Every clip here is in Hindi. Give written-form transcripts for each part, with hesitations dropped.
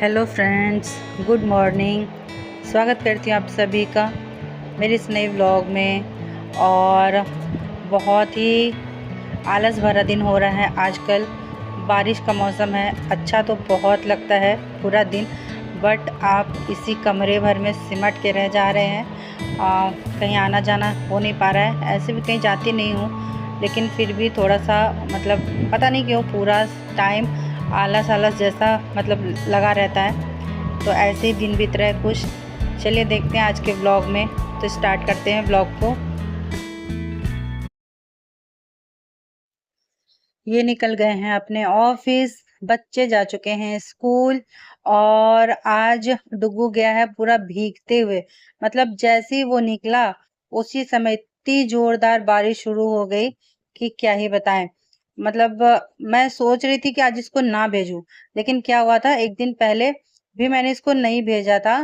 Hello friends, good morning. स्वागत करती हूँ आप सभी का मेरे इस नए व्लॉग में। और बहुत ही आलस भरा दिन हो रहा है आजकल। बारिश का मौसम है, अच्छा तो बहुत लगता है पूरा दिन, बट आप इसी कमरे भर में सिमट के रह जा रहे हैं। कहीं आना जाना हो नहीं पा रहा है। ऐसे भी कहीं जाती नहीं हूँ, लेकिन फिर भी थोड़ा सा पता नहीं क्यों पूरा टाइम आलस आलस जैसा लगा रहता है। तो ऐसे ही दिन बीत रहा है कुछ। चलिए देखते हैं आज के व्लॉग में, तो स्टार्ट करते हैं व्लॉग को। ये निकल गए हैं अपने ऑफिस, बच्चे जा चुके हैं स्कूल, और आज डुगू गया है पूरा भीगते हुए। जैसे ही वो निकला उसी समय इतनी जोरदार बारिश शुरू हो गई कि क्या ही बताएं। मैं सोच रही थी कि आज इसको ना भेजूं, लेकिन क्या हुआ था, एक दिन पहले भी मैंने इसको नहीं भेजा था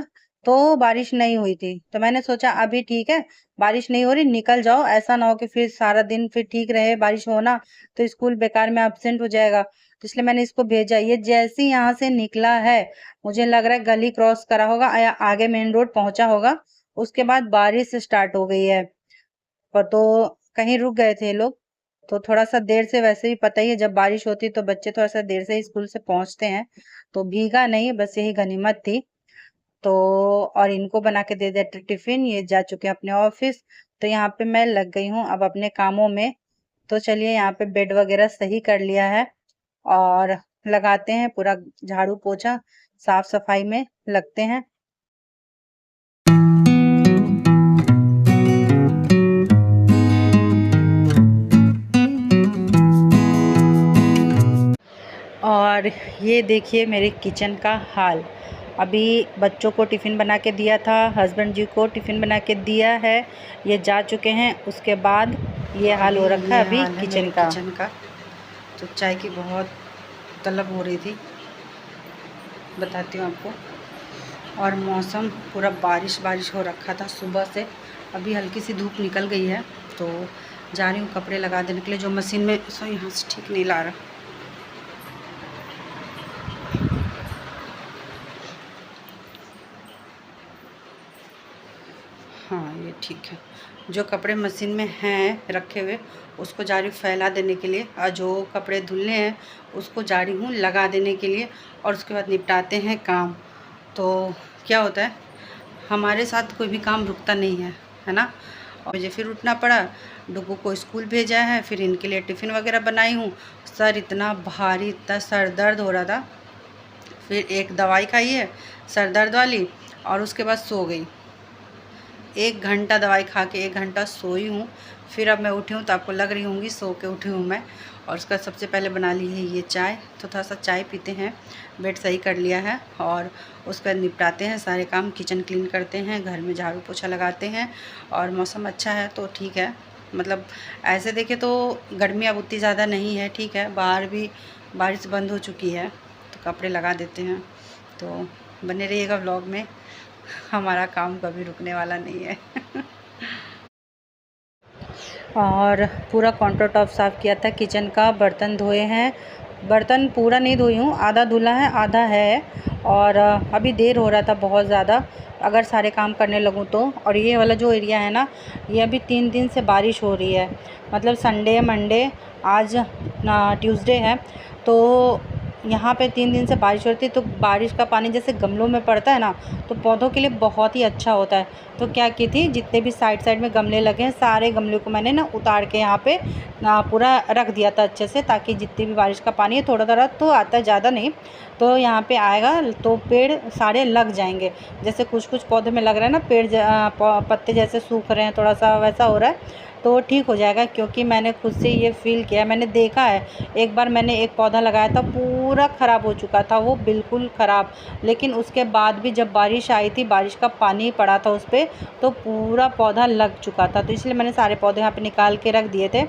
तो बारिश नहीं हुई थी। तो मैंने सोचा अभी ठीक है, बारिश नहीं हो रही, निकल जाओ, ऐसा ना हो कि फिर सारा दिन फिर ठीक रहे बारिश होना तो स्कूल बेकार में एब्सेंट हो जाएगा। तो इसलिए मैंने इसको भेजा। ये जैसे ही यहाँ से निकला है, मुझे लग रहा है गली क्रॉस करा होगा या आगे मेन रोड पहुंचा होगा, उसके बाद बारिश स्टार्ट हो गई है। पर तो कहीं रुक गए थे लोग, तो थोड़ा सा देर से, वैसे भी पता ही है जब बारिश होती तो बच्चे थोड़ा सा देर से ही स्कूल से पहुंचते हैं। तो भीगा नहीं, बस यही गनीमत थी। तो और इनको बना के दे दिया टिफिन, ये जा चुके हैं अपने ऑफिस। तो यहाँ पे मैं लग गई हूँ अब अपने कामों में। तो चलिए, यहाँ पे बेड वगैरह सही कर लिया है और लगाते हैं पूरा झाड़ू पोछा, साफ सफाई में लगते हैं। और ये देखिए मेरे किचन का हाल। अभी बच्चों को टिफ़िन बना के दिया था, हस्बैंड जी को टिफ़िन बना के दिया है, ये जा चुके हैं। उसके बाद ये हाल हो रखा है अभी किचन का। तो चाय की बहुत तलब हो रही थी, बताती हूँ आपको। और मौसम पूरा बारिश बारिश हो रखा था सुबह से। अभी हल्की सी धूप निकल गई है, तो जा रही हूँ कपड़े लगा देने के लिए, जो मशीन में यहाँ से ठीक नहीं ला रहा। हाँ, ये ठीक है। जो कपड़े मशीन में हैं रखे हुए, उसको जा रही हूँ फैला देने के लिए, और जो कपड़े धुलने हैं उसको जा रही हूँ लगा देने के लिए। और उसके बाद निपटाते हैं काम। तो क्या होता है, हमारे साथ कोई भी काम रुकता नहीं है, है ना। और मुझे फिर उठना पड़ा, डुगू को स्कूल भेजा है, फिर इनके लिए टिफ़िन वगैरह बनाई हूँ। सर इतना भारी, इतना सर दर्द हो रहा था। फिर एक दवाई खाई है सर दर्द वाली, और उसके बाद सो गई। 1 घंटा दवाई खा के 1 घंटा सोई हूँ। फिर अब मैं उठी हूँ तो आपको लग रही होंगी सो के उठी हूँ मैं। और उसका सबसे पहले बना ली है ये चाय, तो थोड़ा सा चाय पीते हैं। बेड सही कर लिया है, और उसके बाद निपटाते हैं सारे काम, किचन क्लीन करते हैं, घर में झाड़ू पोछा लगाते हैं। और मौसम अच्छा है तो ठीक है, ऐसे देखें तो गर्मी अब उतनी ज़्यादा नहीं है, ठीक है। बाहर भी बारिश बंद हो चुकी है, तो कपड़े लगा देते हैं। तो बने रहिएगा व्लॉग में, हमारा काम कभी रुकने वाला नहीं है। और पूरा काउंटर टॉप साफ़ किया था किचन का, बर्तन धोए हैं। बर्तन पूरा नहीं धोई हूँ, आधा धुला है आधा है। और अभी देर हो रहा था बहुत ज़्यादा अगर सारे काम करने लगूँ तो। और ये वाला जो एरिया है ना, ये अभी 3 दिन से बारिश हो रही है। संडे मंडे, आज ट्यूसडे है, तो यहाँ पे 3 दिन से बारिश हो रही थी। तो बारिश का पानी जैसे गमलों में पड़ता है ना, तो पौधों के लिए बहुत ही अच्छा होता है। तो क्या की थी, जितने भी साइड में गमले लगे हैं, सारे गमलों को मैंने ना उतार के यहाँ पे पूरा रख दिया था अच्छे से, ताकि जितनी भी बारिश का पानी है, थोड़ा थोड़ा तो आता है, ज़्यादा नहीं, तो यहाँ पे आएगा तो पेड़ सारे लग जाएंगे। जैसे कुछ कुछ पौधे में लग रहा है ना, पेड़ पत्ते जैसे सूख रहे हैं, थोड़ा सा वैसा हो रहा है, तो ठीक हो जाएगा। क्योंकि मैंने खुद से ये फ़ील किया, मैंने देखा है। एक बार मैंने एक पौधा लगाया था, पूरा ख़राब हो चुका था वो, बिल्कुल ख़राब। लेकिन उसके बाद भी जब बारिश आई थी, बारिश का पानी पड़ा था उस पर, तो पूरा पौधा लग चुका था। तो इसलिए मैंने सारे पौधे यहाँ पे निकाल के रख दिए थे।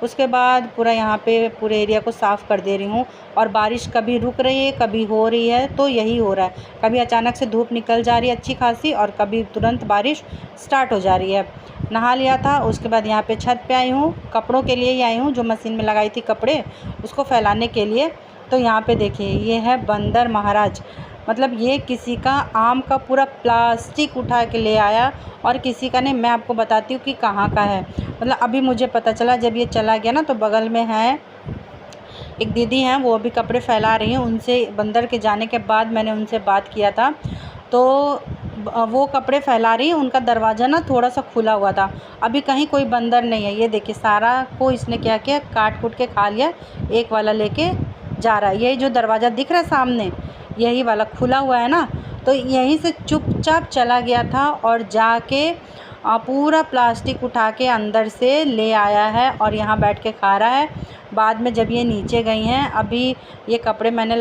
उसके बाद पूरा यहाँ पे पूरे एरिया को साफ़ कर दे रही हूँ। और बारिश कभी रुक रही है, कभी हो रही है, तो यही हो रहा है। कभी अचानक से धूप निकल जा रही है अच्छी खासी, और कभी तुरंत बारिश स्टार्ट हो जा रही है। नहा लिया था, उसके बाद यहाँ पे छत पे आई हूँ, कपड़ों के लिए ही आई हूँ, जो मशीन में लगाई थी कपड़े, उसको फैलाने के लिए। तो यहाँ पे देखिए, ये है बंदर महाराज। मतलब ये किसी का आम का पूरा प्लास्टिक उठा के ले आया और किसी का नहीं। मैं आपको बताती हूँ कि कहाँ का है। मतलब अभी मुझे पता चला जब ये चला गया ना, तो बगल में है एक दीदी हैं, वो अभी कपड़े फैला रही हैं। उनसे बंदर के जाने के बाद मैंने उनसे बात किया था, तो वो कपड़े फैला रही हैं। उनका दरवाज़ा ना थोड़ा सा खुला हुआ था। अभी कहीं कोई बंदर नहीं है। ये देखिए सारा को इसने क्या किया, काट कूट के खा लिया। एक वाला लेके जा रहा है। यही जो दरवाज़ा दिख रहा है सामने, यही वाला खुला हुआ है ना, तो यहीं से चुपचाप चला गया था और जाके पूरा प्लास्टिक उठा के अंदर से ले आया है और यहाँ बैठ के खा रहा है। बाद में जब ये नीचे गई हैं, अभी ये कपड़े मैंने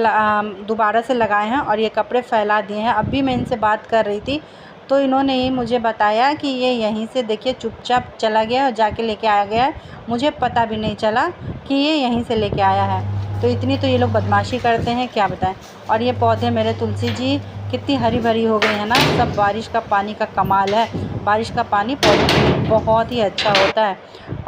दोबारा से लगाए हैं और ये कपड़े फैला दिए हैं। अभी मैं इनसे बात कर रही थी तो इन्होंने ही मुझे बताया कि ये यहीं से देखिए चुपचाप चला गया और जाके लेके आया गया है। मुझे पता भी नहीं चला कि ये यहीं से लेके आया है। तो इतनी तो ये लोग बदमाशी करते हैं, क्या बताएं। और ये पौधे मेरे तुलसी जी कितनी हरी भरी हो गई है ना, सब बारिश का पानी का कमाल है। बारिश का पानी पौधों के लिए बहुत ही अच्छा होता है।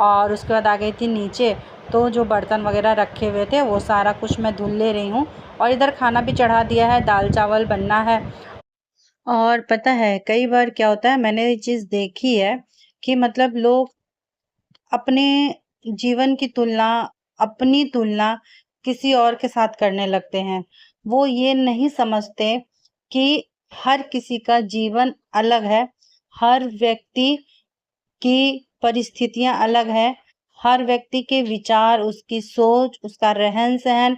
और उसके बाद आ गई थी नीचे, तो जो बर्तन वगैरह रखे हुए थे वो सारा कुछ मैं धुल ले रही हूँ। और इधर खाना भी चढ़ा दिया है, दाल चावल बनना है। और पता है कई बार क्या होता है, मैंने ये चीज़ देखी है कि मतलब लोग अपने जीवन की तुलना, अपनी तुलना किसी और के साथ करने लगते हैं। वो ये नहीं समझते कि हर किसी का जीवन अलग है, हर व्यक्ति की परिस्थितियाँ अलग हैं, हर व्यक्ति के विचार, उसकी सोच, उसका रहन-सहन,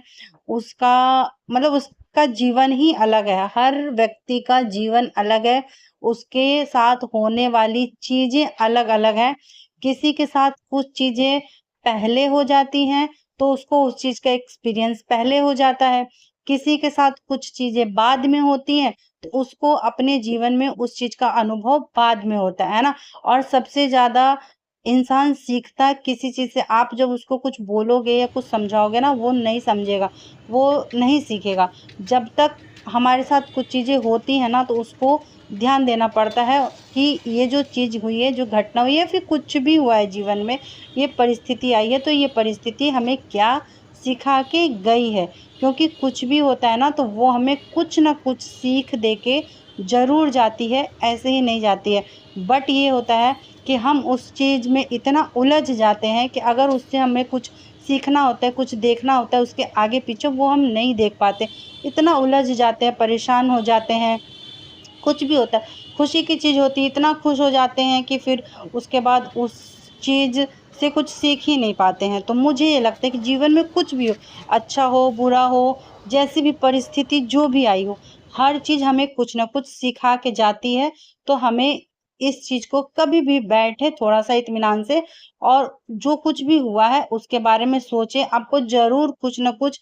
उसका मतलब उसका जीवन ही अलग है। हर व्यक्ति का जीवन अलग है, उसके साथ होने वाली चीज़ें अलग-अलग हैं। किसी के साथ कुछ चीज़ें पहले हो जाती हैं, तो उसको उस चीज़ का एक्सपीरियंस पहले हो जाता है। किसी के साथ कुछ चीज़ें बाद में होती हैं, तो उसको अपने जीवन में उस चीज़ का अनुभव बाद में होता है ना? और सबसे ज़्यादा इंसान सीखता किसी चीज़ से। आप जब उसको कुछ बोलोगे या कुछ समझाओगे ना, वो नहीं समझेगा, वो नहीं सीखेगा। जब तक हमारे साथ कुछ चीज़ें होती हैं ना, तो उसको ध्यान देना पड़ता है कि ये जो चीज़ हुई है, जो घटना हुई है, फिर कुछ भी हुआ है जीवन में, ये परिस्थिति आई है, तो ये परिस्थिति हमें क्या सिखा के गई है। क्योंकि कुछ भी होता है ना, तो वो हमें कुछ ना कुछ सीख दे के ज़रूर जाती है, ऐसे ही नहीं जाती है। बट ये होता है कि हम उस चीज़ में इतना उलझ जाते हैं कि अगर उससे हमें कुछ सीखना होता है, कुछ देखना होता है उसके आगे पीछे, वो हम नहीं देख पाते। इतना उलझ जाते हैं, परेशान हो जाते हैं। कुछ भी होता है, खुशी की चीज़ होती है, इतना खुश हो जाते हैं कि फिर उसके बाद उस चीज़ से कुछ सीख ही नहीं पाते हैं। तो मुझे ये लगता है कि जीवन में कुछ भी हो, अच्छा हो, बुरा हो, जैसी भी परिस्थिति जो भी आई हो, हर चीज़ हमें कुछ न कुछ सिखा के जाती है। तो हमें इस चीज़ को कभी भी बैठे थोड़ा-सा इत्मीनान से और जो कुछ भी हुआ है उसके बारे में सोचें, आपको ज़रूर कुछ न कुछ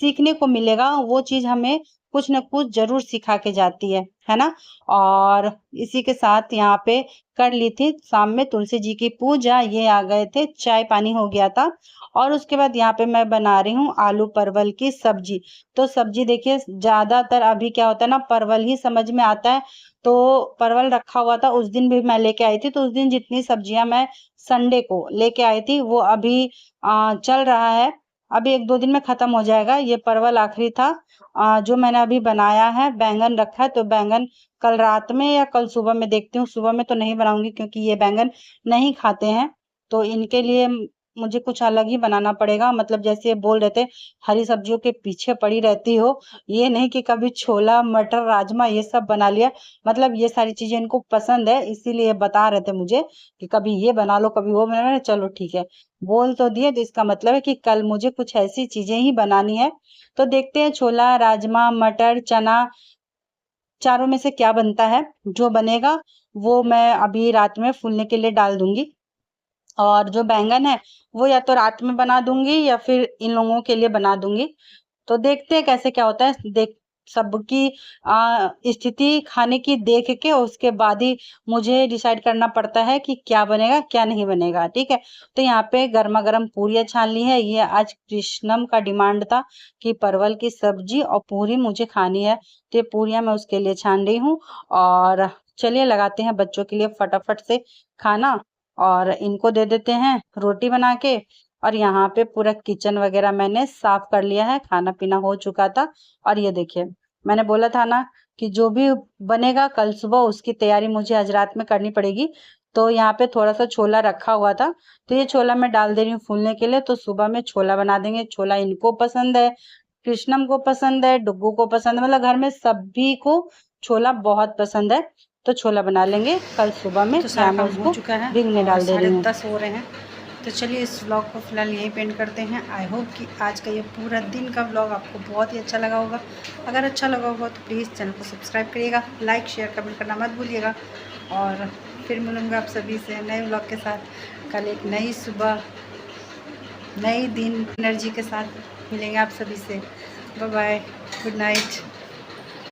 सीखने को मिलेगा। वो चीज़ हमें कुछ न कुछ ज़रूर सिखा के जाती है ना? और इसी के साथ यहाँ पे कर ली थी शाम में तुलसी जी की पूजा, ये आ गए थे, चाय-पानी हो गया था। और उसके बाद यहाँ पे मैं बना रही हूँ आलू परवल की सब्जी। तो सब्जी देखिए ज़्यादातर अभी क्या होता है ना, परवल ही समझ में आता है। तो परवल रखा हुआ था, उस दिन भी मैं लेके आई थी, तो उस दिन जितनी सब्जियाँ मैं संडे को लेके आई थी, वो अभी चल रहा है। अभी 1-2 दिन में खत्म हो जाएगा। ये परवल आखिरी था जो मैंने अभी बनाया है। बैंगन रखा है, तो बैंगन कल रात में या कल सुबह में देखती हूँ। सुबह में तो नहीं बनाऊँगी क्योंकि ये बैंगन नहीं खाते हैं, तो इनके लिए मुझे कुछ अलग ही बनाना पड़ेगा। मतलब जैसे ये बोल रहे थे, हरी सब्जियों के पीछे पड़ी रहती हो, ये नहीं कि कभी छोला, मटर, राजमा ये सब बना लिया। मतलब ये सारी चीज़ें इनको पसंद है, इसीलिए बता रहे थे मुझे कि कभी ये बना लो, कभी वो बना लो। चलो ठीक है, बोल तो दिए, तो इसका मतलब है कि कल मुझे कुछ ऐसी चीज़ें ही बनानी है। तो देखते हैं छोला, राजमा, मटर, चना, चारों में से क्या बनता है। जो बनेगा वो मैं अभी रात में फूलने के लिए डाल दूँगी। और जो बैंगन है वो या तो रात में बना दूँगी या फिर इन लोगों के लिए बना दूँगी। तो देखते हैं कैसे क्या होता है। देख सबकी स्थिति खाने की देख के उसके बाद ही मुझे डिसाइड करना पड़ता है कि क्या बनेगा, क्या नहीं बनेगा, ठीक है? तो यहाँ पे गरमा-गरम पूरियाँ छान ली है। ये आज कृष्णम का डिमांड था कि परवल की सब्जी और पूरी मुझे खानी है, तो ये पूरियाँ मैं उसके लिए छान रही हूँ। और चलिए लगाते हैं बच्चों के लिए फटाफट से खाना और इनको दे देते हैं रोटी बना के। और यहाँ पे पूरा किचन वगैरह मैंने साफ कर लिया है, खाना पीना हो चुका था। और ये देखिए मैंने बोला था ना कि जो भी बनेगा कल सुबह उसकी तैयारी मुझे आज रात में करनी पड़ेगी। तो यहाँ पे थोड़ा सा छोला रखा हुआ था, तो ये छोला मैं डाल दे रही हूँ फूलने के लिए। तो सुबह में छोला बना देंगे। छोला इनको पसंद है, कृष्णम को पसंद है, डुग्गू को पसंद है, मतलब घर में सभी को छोला बहुत पसंद है। तो छोला बना लेंगे कल सुबह में। तो सारा काम हो चुका है भिगने और डाल दे रही हूँ। 10:30 हो रहे हैं। तो चलिए इस व्लॉग को फ़िलहाल यहीं पेंड करते हैं। आई होप कि आज का ये पूरा दिन का व्लॉग आपको बहुत ही अच्छा लगा होगा। अगर अच्छा लगा होगा तो प्लीज़ चैनल को सब्सक्राइब करिएगा, लाइक शेयर कमेंट करना मत भूलिएगा। और फिर मिलूँगा आप सभी से नए व्लॉग के साथ। कल एक नई सुबह, नई दिन एनर्जी के साथ मिलेंगे आप सभी से। Bye bye, good night.